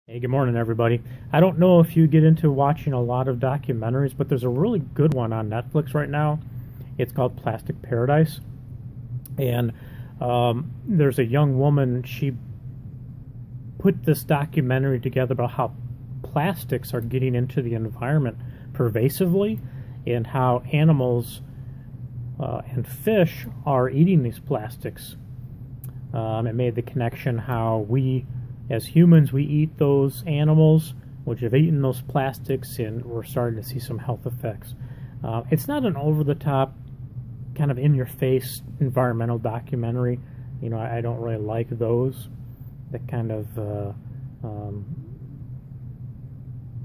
Hey, good morning, everybody. I don't know if you get into watching a lot of documentaries, but there's a really good one on Netflix right now. It's called Plastic Paradise. And there's a young woman, she put this documentary together about how plastics are getting into the environment pervasively and how animals and fish are eating these plastics. It made the connection how we as humans, we eat those animals which have eaten those plastics, and we're starting to see some health effects. It's not an over-the-top, kind of in-your-face environmental documentary. You know, I don't really like those that kind of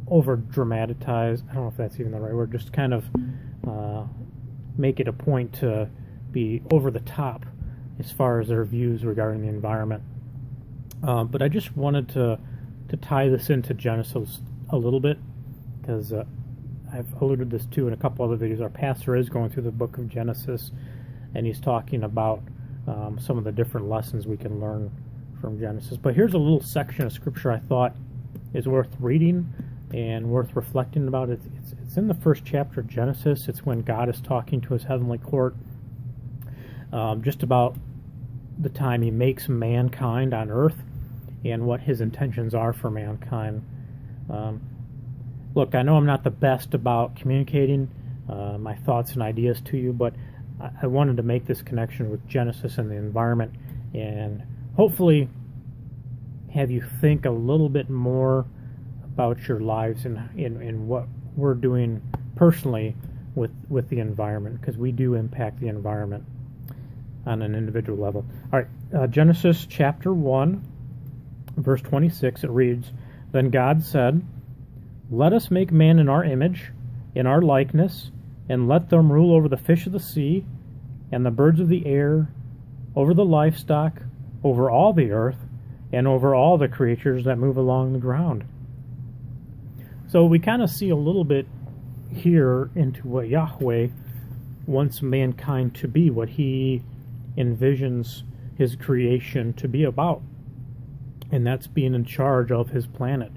over-dramatize. I don't know if that's even the right word. Just kind of make it a point to be over-the-top as far as their views regarding the environment. But I just wanted to tie this into Genesis a little bit, because I've alluded this to in a couple other videos. Our pastor is going through the book of Genesis, and he's talking about some of the different lessons we can learn from Genesis. But here's a little section of scripture I thought is worth reading and worth reflecting about. It's in the first chapter of Genesis. It's when God is talking to his heavenly court, just about the time he makes mankind on earth and what his intentions are for mankind. Look, I know I'm not the best about communicating my thoughts and ideas to you, but I wanted to make this connection with Genesis and the environment, and hopefully have you think a little bit more about your lives and in what we're doing personally with the environment, because we do impact the environment on an individual level. All right, Genesis chapter 1, verse 26, it reads, "Then God said, 'Let us make man in our image, in our likeness, and let them rule over the fish of the sea, and the birds of the air, over the livestock, over all the earth, and over all the creatures that move along the ground.'" So we kind of see a little bit here into what Yahweh wants mankind to be, what he envisions his creation to be about, and that's being in charge of his planet.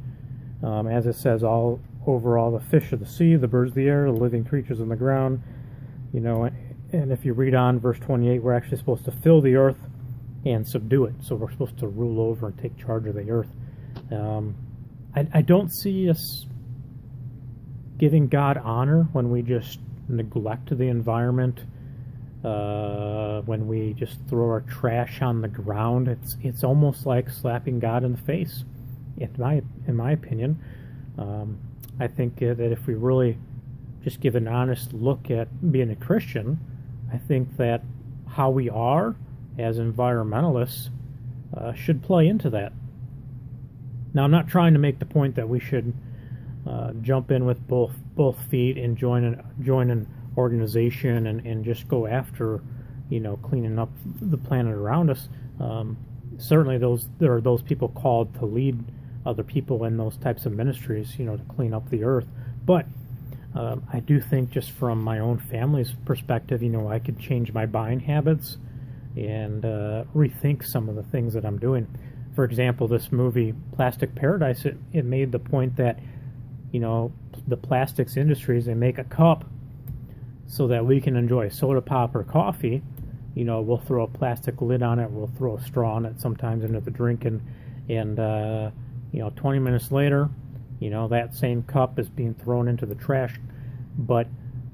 As it says, all over all the fish of the sea, the birds of the air, the living creatures on the ground. You know, and if you read on verse 28, we're actually supposed to fill the earth and subdue it. So we're supposed to rule over and take charge of the earth. I don't see us giving God honor when we just neglect the environment, when we just throw our trash on the ground. It's almost like slapping God in the face, in my opinion. I think that if we really just give an honest look at being a Christian, I think that how we are as environmentalists should play into that. Now, I'm not trying to make the point that we should jump in with both feet and join an organization and just go after, you know, cleaning up the planet around us. Certainly there are those people called to lead other people in those types of ministries, you know, to clean up the earth. But I do think, just from my own family's perspective, you know, I could change my buying habits and rethink some of the things that I'm doing. For example, this movie Plastic Paradise, it made the point that, you know, the plastics industries, they make a cup so that we can enjoy soda pop or coffee. You know, we'll throw a plastic lid on it, we'll throw a straw on it sometimes into the drink, and you know, 20 minutes later, you know, that same cup is being thrown into the trash. But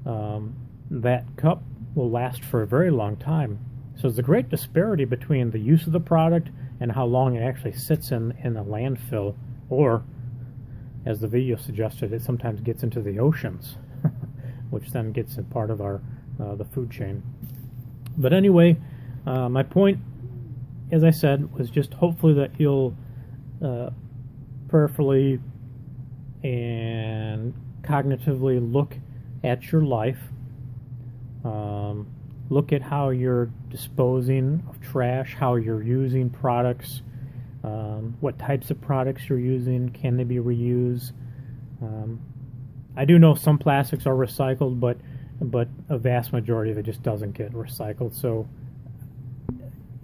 that cup will last for a very long time. So there's a great disparity between the use of the product and how long it actually sits in a landfill, or, as the video suggested, it sometimes gets into the oceans, which then gets a part of our the food chain. But anyway, my point, as I said, was just hopefully that you'll prayerfully and cognitively look at your life, look at how you're disposing of trash, how you're using products, what types of products you're using, can they be reused. I do know some plastics are recycled, but a vast majority of it just doesn't get recycled. So,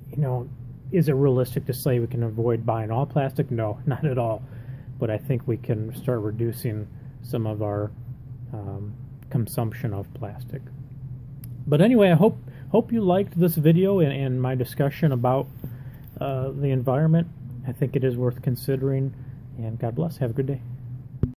you know, is it realistic to say we can avoid buying all plastic? No, not at all. but I think we can start reducing some of our consumption of plastic. But anyway, I hope you liked this video and my discussion about the environment. I think it is worth considering, and God bless. Have a good day.